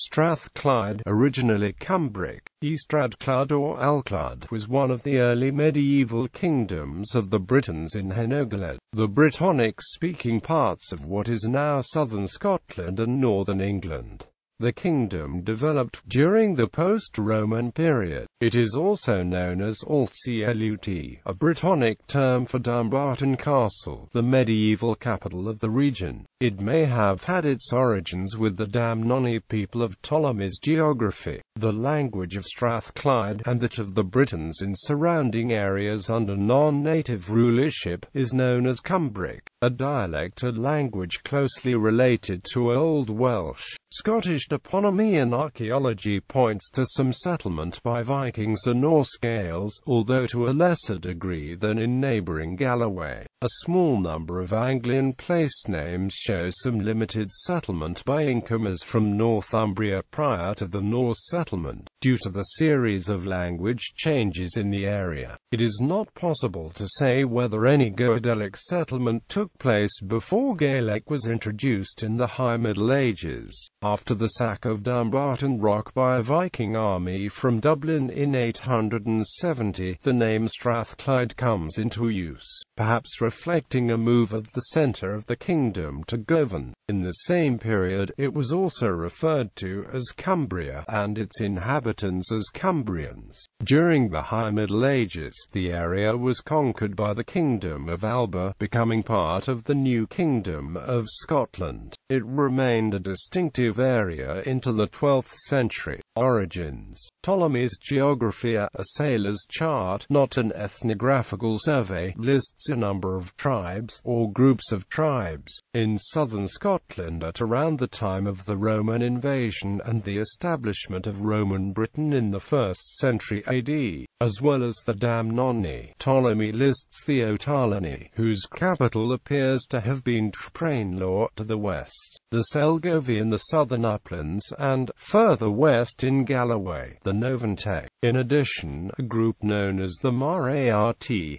Strathclyde, originally Cumbric, Ystrad Clud or Alclud, was one of the early medieval kingdoms of the Britons in Hen Ogledd, the Brittonic-speaking parts of what is now southern Scotland and northern England. The kingdom developed during the post-Roman period. It is also known as Alt Clut, a Brittonic term for Dumbarton Castle, the medieval capital of the region. It may have had its origins with the Damnonii people of Ptolemy's geography. The language of Strathclyde, and that of the Britons in surrounding areas under non-native rulership, is known as Cumbric, a dialect or language closely related to Old Welsh. Scottish toponymy and archaeology points to some settlement by Vikings or Norse Gaels, although to a lesser degree than in neighbouring Galloway. A small number of Anglian place names show some limited settlement by incomers from Northumbria prior to the Norse settlement. Due to the series of language changes in the area, it is not possible to say whether any Goidelic settlement took place before Gaelic was introduced in the High Middle Ages. After the sack of Dumbarton Rock by a Viking army from Dublin in 870, the name Strathclyde comes into use, perhaps reflecting a move of the centre of the kingdom to Govan. In the same period, it was also referred to as Cumbria, and its inhabitants as Cumbrians. During the High Middle Ages, the area was conquered by the Kingdom of Alba, becoming part of the new Kingdom of Scotland. It remained a distinctive area into the 12th century. Origins. Ptolemy's Geographia, a sailor's chart, not an ethnographical survey, lists a number of tribes, or groups of tribes, in southern Scotland at around the time of the Roman invasion and the establishment of Roman Britain in the 1st century AD, as well as the Damnonii. Ptolemy lists the Ptolemy, whose capital appears to have been Trapraenlor to the west, the Selgovi in the southern uplands, and, further west in Galloway, the Novantec. In addition, a group known as the Marat,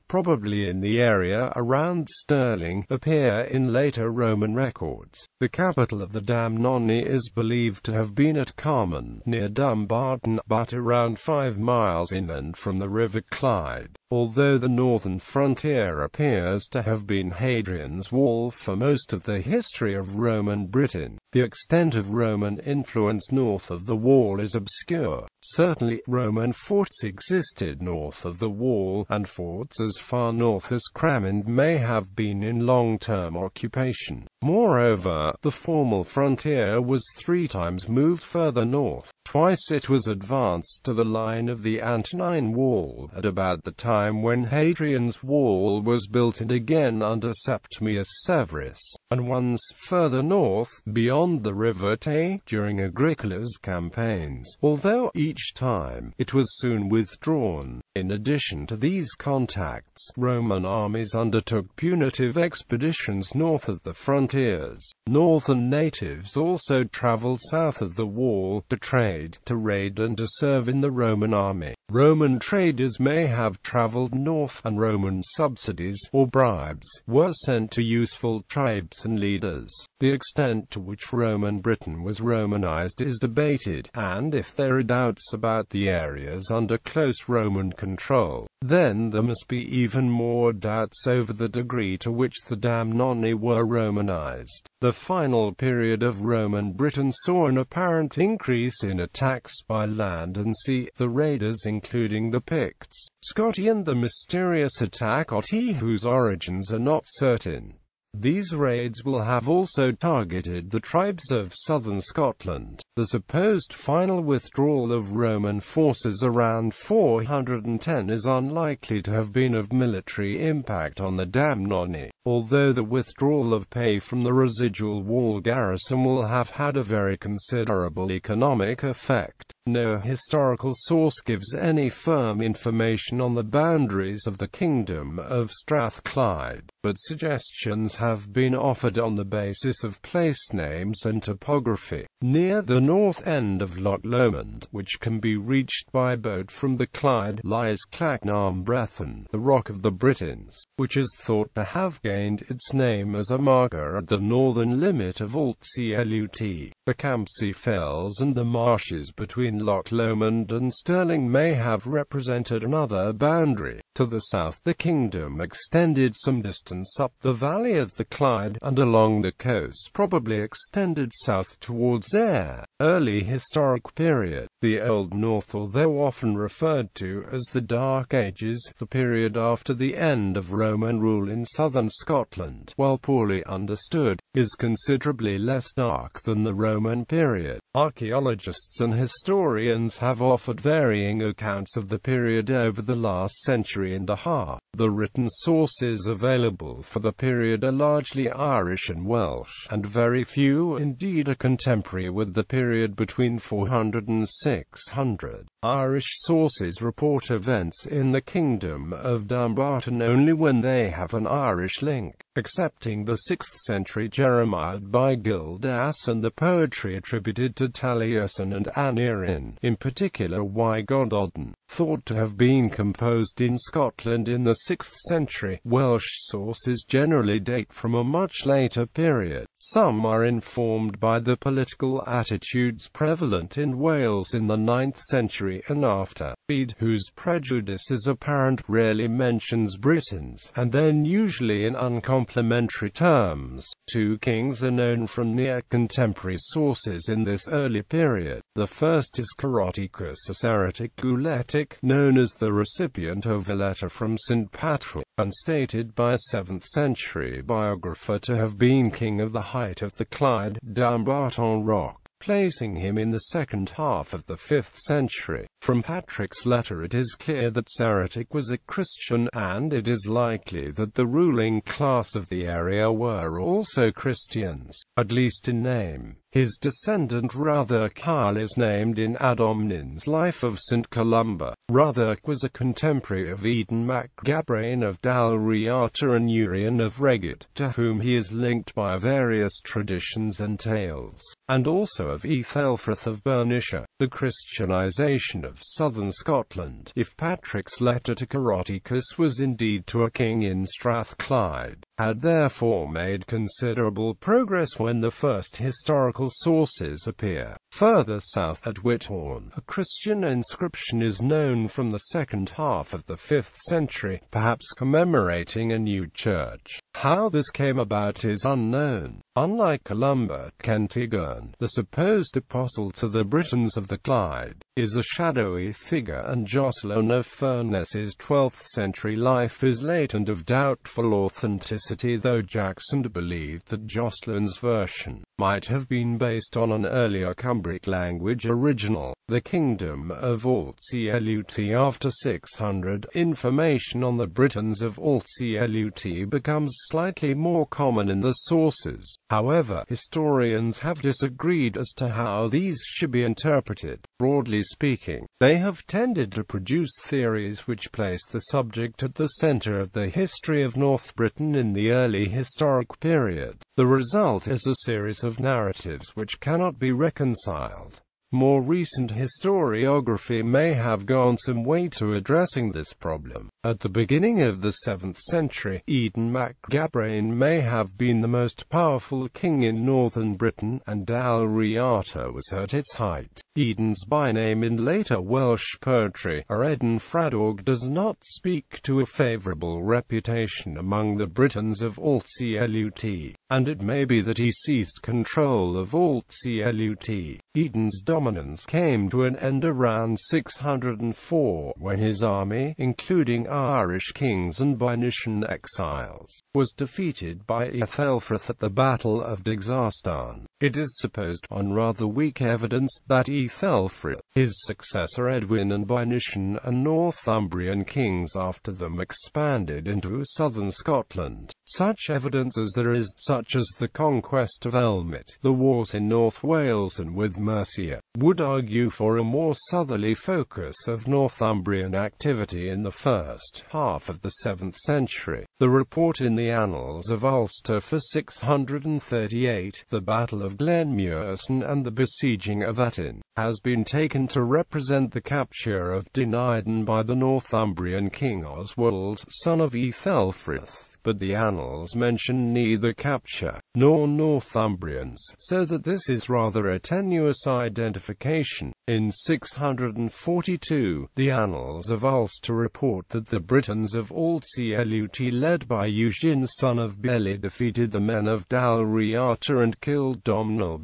probably in the area around Stirling, appear in later Roman records. The capital of the Damnonii is believed to have been at Carman, near Dumbarton, but around 5 miles inland from the River Clyde. Although the northern frontier appears to have been Hadrian's Wall for most of the history of Roman Britain, the extent of Roman influence north of the wall is obscure. Certainly, Roman forts existed north of the wall, and forts as far north as Cramond may have been in long-term occupation. Moreover, the formal frontier was 3 times moved further north. Twice it was advanced to the line of the Antonine Wall, at about the time when Hadrian's Wall was built, and again under Septimius Severus, and once further north, beyond the River Tay, during Agricola's campaigns, although each time it was soon withdrawn. In addition to these contacts, Roman armies undertook punitive expeditions north of the frontiers. Northern natives also traveled south of the wall, to trade, to raid and to serve in the Roman army. Roman traders may have traveled north, and Roman subsidies, or bribes, were sent to useful tribes and leaders. The extent to which Roman Britain was Romanized is debated, and if there are doubts about the areas under close Roman control, then there must be even more doubts over the degree to which the Damnonii were Romanized. The final period of Roman Britain saw an apparent increase in attacks by land and sea, the raiders including the Picts, Scotti, and the mysterious attack It, whose origins are not certain. These raids will have also targeted the tribes of southern Scotland. The supposed final withdrawal of Roman forces around 410 is unlikely to have been of military impact on the Damnonii, although the withdrawal of pay from the residual wall garrison will have had a very considerable economic effect. No historical source gives any firm information on the boundaries of the Kingdom of Strathclyde, but suggestions have been offered on the basis of place names and topography. Near the north end of Loch Lomond, which can be reached by boat from the Clyde, lies Clachnam Brethren, the Rock of the Britons, which is thought to have gained its name as a marker at the northern limit of Alt Clut. The Campsie Fells and the marshes between Loch Lomond and Stirling may have represented another boundary. To the south, the kingdom extended some distance up the valley of the Clyde, and along the coast probably extended south towards Ayr. Early historic period. The Old North, although often referred to as the Dark Ages, the period after the end of Roman rule in southern Scotland, while poorly understood, is considerably less dark than the Roman period. Archaeologists and historians have offered varying accounts of the period over the last century and a half. The written sources available for the period are largely Irish and Welsh, and very few indeed are contemporary with the period between 400 and 600. Irish sources report events in the kingdom of Dumbarton only when they have an Irish link, accepting the 6th century Jeremiad by Gildas and the poetry attributed to Taliesin and Aneirin, in particular Wygododin, thought to have been composed in Scotland in the 6th century. Welsh sources generally date from a much later period. Some are informed by the political attitudes prevalent in Wales in the 9th century and after. Bede, whose prejudice is apparent, rarely mentions Britons, and then usually in uncomplimentary terms. Two kings are known from near contemporary sources in this early period. The first is Coroticus, a Heretic Guletic, known as the recipient of a letter from St. Patrick, and stated by a 7th century biographer to have been king of the height of the Clyde, Dumbarton Rock, placing him in the second half of the 5th century. From Patrick's letter it is clear that Heretic was a Christian, and it is likely that the ruling class of the area were also Christians, at least in name. His descendant Ruthercyle is named in Adomnin's Life of St. Columba. Rutherc was a contemporary of Eden mac Gabrain of Dalriata and Urian of Reged, to whom he is linked by various traditions and tales, and also of Ethelfrith of Bernicia, the Christianization of southern Scotland. If Patrick's letter to Coroticus was indeed to a king in Strathclyde, had therefore made considerable progress when the first historical sources appear. Further south at Whithorn, a Christian inscription is known from the second half of the 5th century, perhaps commemorating a new church. How this came about is unknown. Unlike Columba, Kentigern, the supposed apostle to the Britons of the Clyde, is a shadowy figure, and Jocelyn of Furness's 12th century life is late and of doubtful authenticity, though Jackson believed that Jocelyn's version might have been based on an earlier Cumbric language original. The kingdom of Alt Clut after 600. Information on the Britons of Alt Clut becomes slightly more common in the sources. However, historians have disagreed as to how these should be interpreted. Broadly speaking, they have tended to produce theories which place the subject at the center of the history of North Britain in the early historic period. The result is a series of narratives which cannot be reconciled. More recent historiography may have gone some way to addressing this problem. At the beginning of the 7th century, Eden mac Gabrain may have been the most powerful king in northern Britain, and Dalriata was at its height. Eden's byname in later Welsh poetry, Eden Fradog, does not speak to a favourable reputation among the Britons of Alt Clut, and it may be that he seized control of Alt Clut. Eden's dominance came to an end around 604, when his army, including Irish kings and Bynitian exiles, was defeated by Ethelfrith at the Battle of Digsastan. It is supposed, on rather weak evidence, that Ethelfrith, his successor Edwin, and Bynitian and Northumbrian kings after them expanded into southern Scotland. Such evidence as there is, such as the conquest of Elmet, the wars in North Wales and with Mercia, would argue for a more southerly focus of Northumbrian activity in the first half of the 7th century. The report in the Annals of Ulster for 638, the Battle of Glenmuirson and the besieging of Atin, has been taken to represent the capture of Duneidon by the Northumbrian king Oswald, son of Ethelfrith. but the annals mention neither capture nor Northumbrians, so that this is rather a tenuous identification. In 642, the annals of Ulster report that the Britons of Alt Clut, led by Eugene son of Beli, defeated the men of Dalriata and killed Domnall,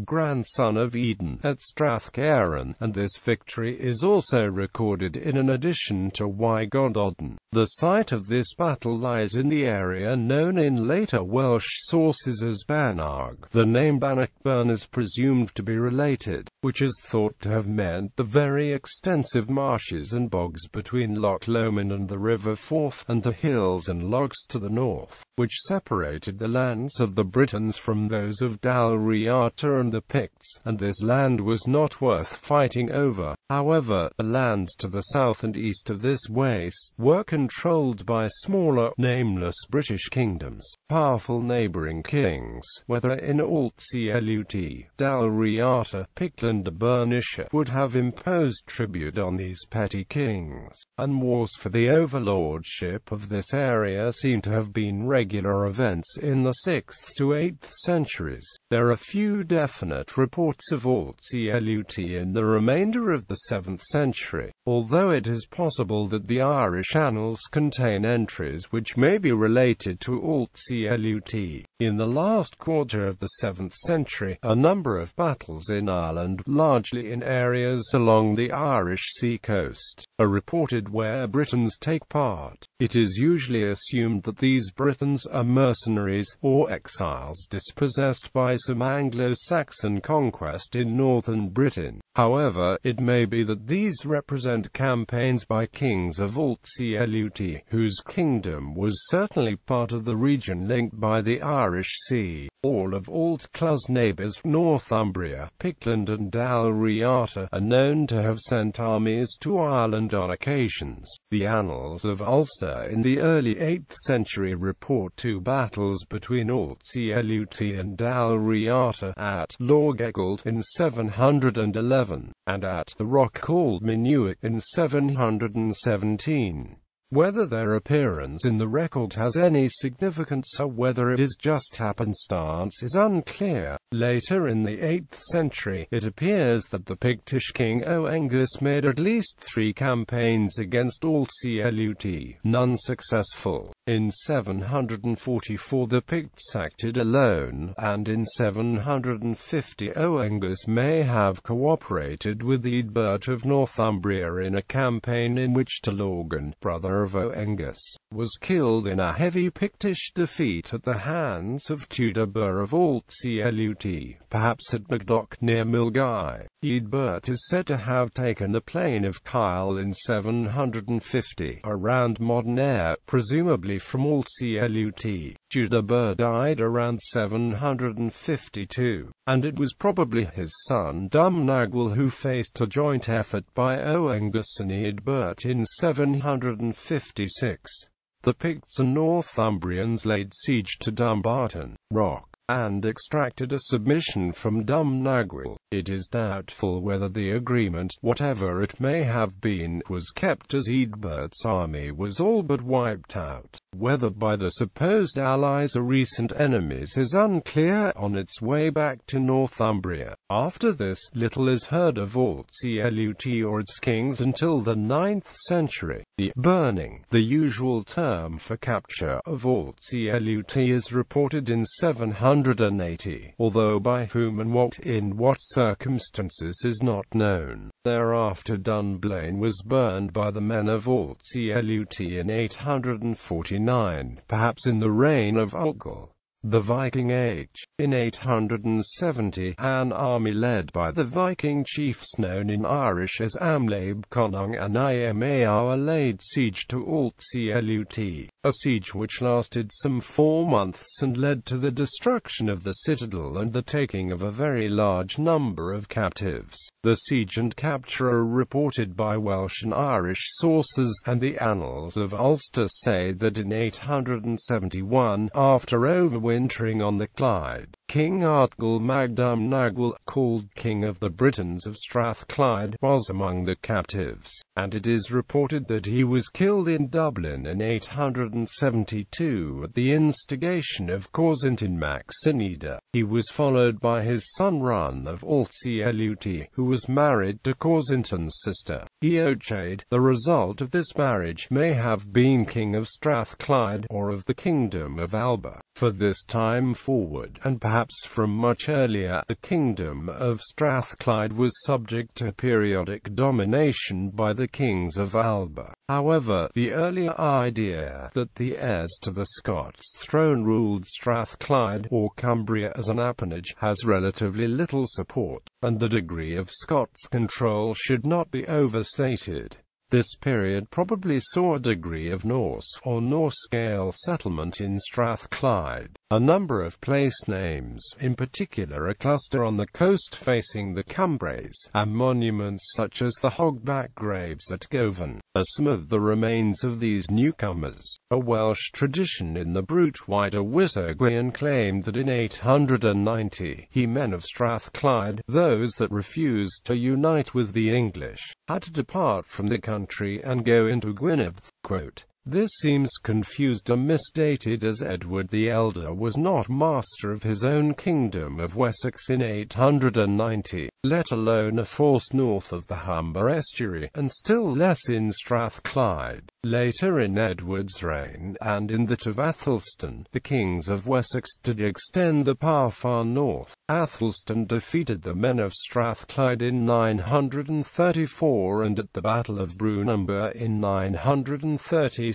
grandson of Eden, at Strathclyde, and this victory is also recorded in an addition to Wigododen. The site of this battle lies in the area known in later Welsh sources as Bannog. The name Bannockburn is presumed to be related, which is thought to have meant the very extensive marshes and bogs between Loch Lomond and the River Forth, and the hills and lochs to the north, which separated the lands of the Britons from those of Dalriata and the Picts, and this land was not worth fighting over. However, the lands to the south and east of this waste were controlled by smaller, nameless British kingdoms. Powerful neighbouring kings, whether in Alt Clut, Dalriata, Pictland or Bernicia, would have imposed tribute on these petty kings, and wars for the overlordship of this area seem to have been regular events in the 6th to 8th centuries. There are few definite reports of Alt Clut in the remainder of the 7th century, although it is possible that the Irish annals contain entries which may be related to Alt Clut. In the last quarter of the 7th century, a number of battles in Ireland, largely in areas along the Irish sea coast, are reported where Britons take part. It is usually assumed that these Britons are mercenaries, or exiles dispossessed by some Anglo-Saxon conquest in northern Britain. However, it may be that these represent campaigns by kings of Alt Clut, whose kingdom was certainly part of the region linked by the Irish Sea. All of Alt Clud's neighbours, Northumbria, Pictland and Dalriata, are known to have sent armies to Ireland on occasions. The annals of Ulster in the early 8th century report two battles between Alt Clut and Dalriata, at Loch Eggald in 711, and at the rock called Minuit in 717. Whether their appearance in the record has any significance or whether it is just happenstance is unclear. Later in the 8th century, it appears that the Pictish king Oengus made at least 3 campaigns against Alt Clut, none successful. In 744 the Picts acted alone, and in 750 Oengus may have cooperated with Eadbert of Northumbria in a campaign in which Talorgan, brother of Oengus, was killed in a heavy Pictish defeat at the hands of Tudor of Alt Clut, perhaps at Macdoc near Milgai. Eadbert is said to have taken the plain of Kyle in 750, around modern Ayr, presumably from Alt Clut. Tudor died around 752, and it was probably his son Dumnagwyl who faced a joint effort by Oengus and Eadbert in 756. The Picts and Northumbrians laid siege to Dumbarton Rock, and extracted a submission from Dumnagwyl. It is doubtful whether the agreement, whatever it may have been, was kept, as Eadbert's army was all but wiped out. Whether by the supposed allies or recent enemies is unclear. On its way back to Northumbria, after this, little is heard of Alt Clut or its kings until the 9th century. The burning, the usual term for capture, of Alt Clut is reported in 780, although by whom and in what circumstances is not known. Thereafter Dunblane was burned by the men of Alt Clut in 849, perhaps in the reign of Alclud. The Viking Age. In 870, an army led by the Viking chiefs known in Irish as Amlaib Conung and Iamaoa laid siege to Alt Clut, a siege which lasted some 4 months and led to the destruction of the citadel and the taking of a very large number of captives. The siege and capture are reported by Welsh and Irish sources, and the annals of Ulster say that in 871, after overwintering on the Clyde, King Artgal Mag Dumbarton, called King of the Britons of Strathclyde, was among the captives, and it is reported that he was killed in Dublin in 872 at the instigation of Corsintin mac Cineda. He was followed by his son Run of Alt Clut, who was married to Corsintin's sister, Eochaid. The result of this marriage may have been King of Strathclyde, or of the Kingdom of Alba. For this time forward, and perhaps from much earlier, the Kingdom of Strathclyde was subject to periodic domination by the kings of Alba. However, the earlier idea that the heirs to the Scots throne ruled Strathclyde, or Cumbria as an appanage, has relatively little support, and the degree of Scots control should not be overstated. This period probably saw a degree of Norse or Norse-scale settlement in Strathclyde. A number of place names, in particular a cluster on the coast facing the Cumbric, and monuments such as the Hogback graves at Govan, are some of the remains of these newcomers. A Welsh tradition in the Brut Wider Wisegwian claimed that in 890, he men of Strathclyde, those that refused to unite with the English, had to depart from the country and go into Gwynedd. Quote, "This seems confused and misdated, as Edward the Elder was not master of his own kingdom of Wessex in 890, let alone a force north of the Humber estuary, and still less in Strathclyde. Later in Edward's reign, and in that of Athelstan, the kings of Wessex did extend the power far north. Athelstan defeated the men of Strathclyde in 934 and at the Battle of Brunanburh in 937.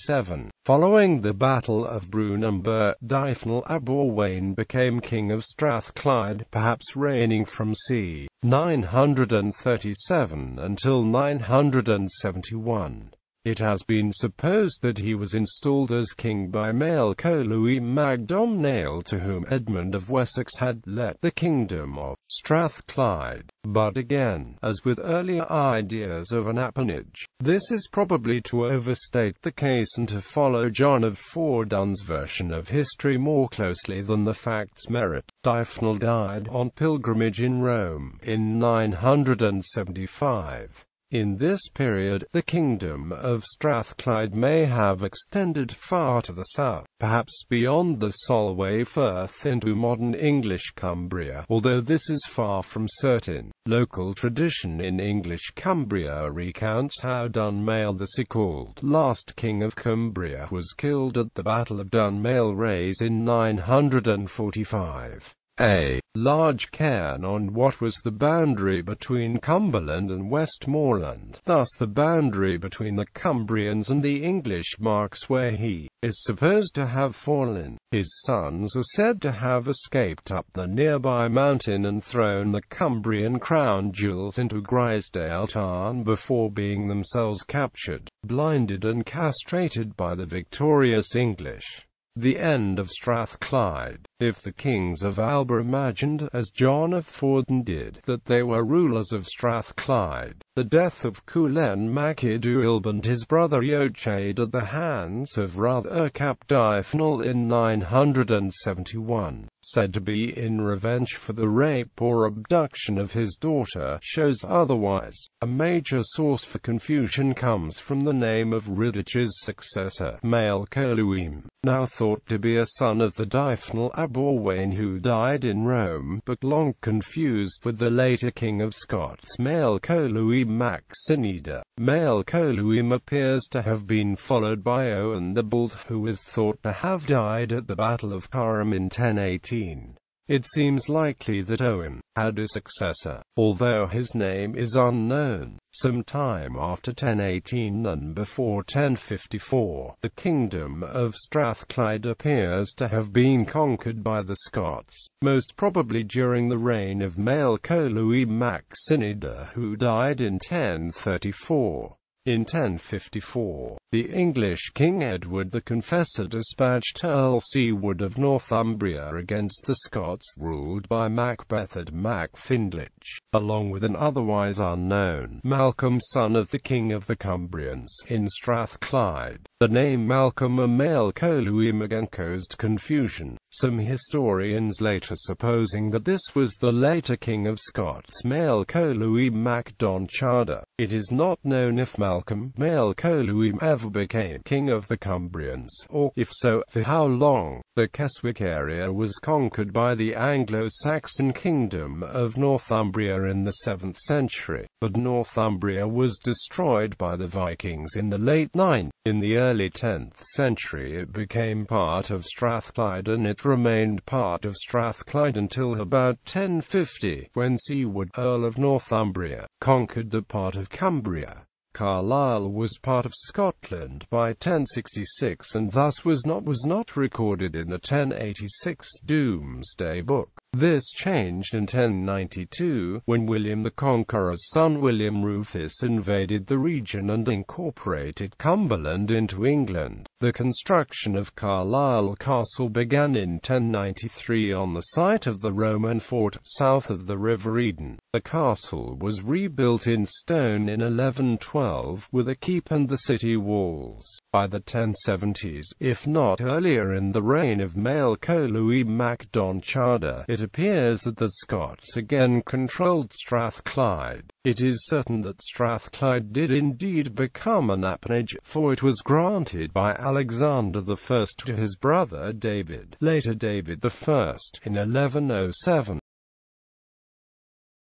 Following the Battle of Brunanburh, Dyfnwal ab Owain became king of Strathclyde, perhaps reigning from c. 937 until 971. It has been supposed that he was installed as king by Mael Colui Mag Domnail, to whom Edmund of Wessex had let the kingdom of Strathclyde. But again, as with earlier ideas of an appanage, this is probably to overstate the case and to follow John of Fordun's version of history more closely than the facts merit. Dyfnwal died on pilgrimage in Rome in 975. In this period, the kingdom of Strathclyde may have extended far to the south, perhaps beyond the Solway Firth into modern English Cumbria, although this is far from certain. Local tradition in English Cumbria recounts how Dunmail, the so-called last king of Cumbria, was killed at the Battle of Dunmail Raise in 945. A large cairn on what was the boundary between Cumberland and Westmoreland, thus the boundary between the Cumbrians and the English, marks where he is supposed to have fallen. His sons are said to have escaped up the nearby mountain and thrown the Cumbrian crown jewels into Grisdale Tarn before being themselves captured, blinded and castrated by the victorious English. The end of Strathclyde. If the kings of Alba imagined, as John of Fordun did, that they were rulers of Strathclyde, the death of Culen mac Idulb and his brother Eochaid at the hands of Ruther cap Dyfnwal in 971, said to be in revenge for the rape or abduction of his daughter, shows otherwise. A major source for confusion comes from the name of Riddich's successor, Mael Coluim, now thought to be a son of the Dyfnwal ab Owain who died in Rome, but long confused with the later king of Scots, Mael Coluim mac Cineda. Mael Coluim appears to have been followed by Owen the Bald, who is thought to have died at the Battle of Carham in 1018. It seems likely that Owen had a successor, although his name is unknown. Sometime after 1018 and before 1054, the kingdom of Strathclyde appears to have been conquered by the Scots, most probably during the reign of Mael Coluim mac Cineda, who died in 1034. In 1054, the English King Edward the Confessor dispatched Earl Siward of Northumbria against the Scots, ruled by Macbethad mac Findlich, along with an otherwise unknown Malcolm, son of the King of the Cumbrians, in Strathclyde. The name Malcolm and Mael Coluim again caused confusion. some historians later supposing that this was the later King of Scots Mael Louis mac Donchada. It is not known if Malcolm Mael Louis ever became King of the Cumbrians, or, if so, for how long. The Keswick area was conquered by the Anglo-Saxon kingdom of Northumbria in the 7th century, but Northumbria was destroyed by the Vikings in the late 9th. In the early 10th century it became part of Strathclyde, and it remained part of Strathclyde until about 1050, when Siward, Earl of Northumbria, conquered the part of Cumbria. Carlisle was part of Scotland by 1066 and thus was not recorded in the 1086 Domesday Book. This changed in 1092, when William the Conqueror's son William Rufus invaded the region and incorporated Cumberland into England. The construction of Carlisle Castle began in 1093 on the site of the Roman fort, south of the River Eden. The castle was rebuilt in stone in 1112, with a keep and the city walls. By the 1070s, if not earlier in the reign of Mael Louis mac Donchada, it appears that the Scots again controlled Strathclyde. It is certain that Strathclyde did indeed become an appanage, for it was granted by Alexander I to his brother David, later David I, in 1107.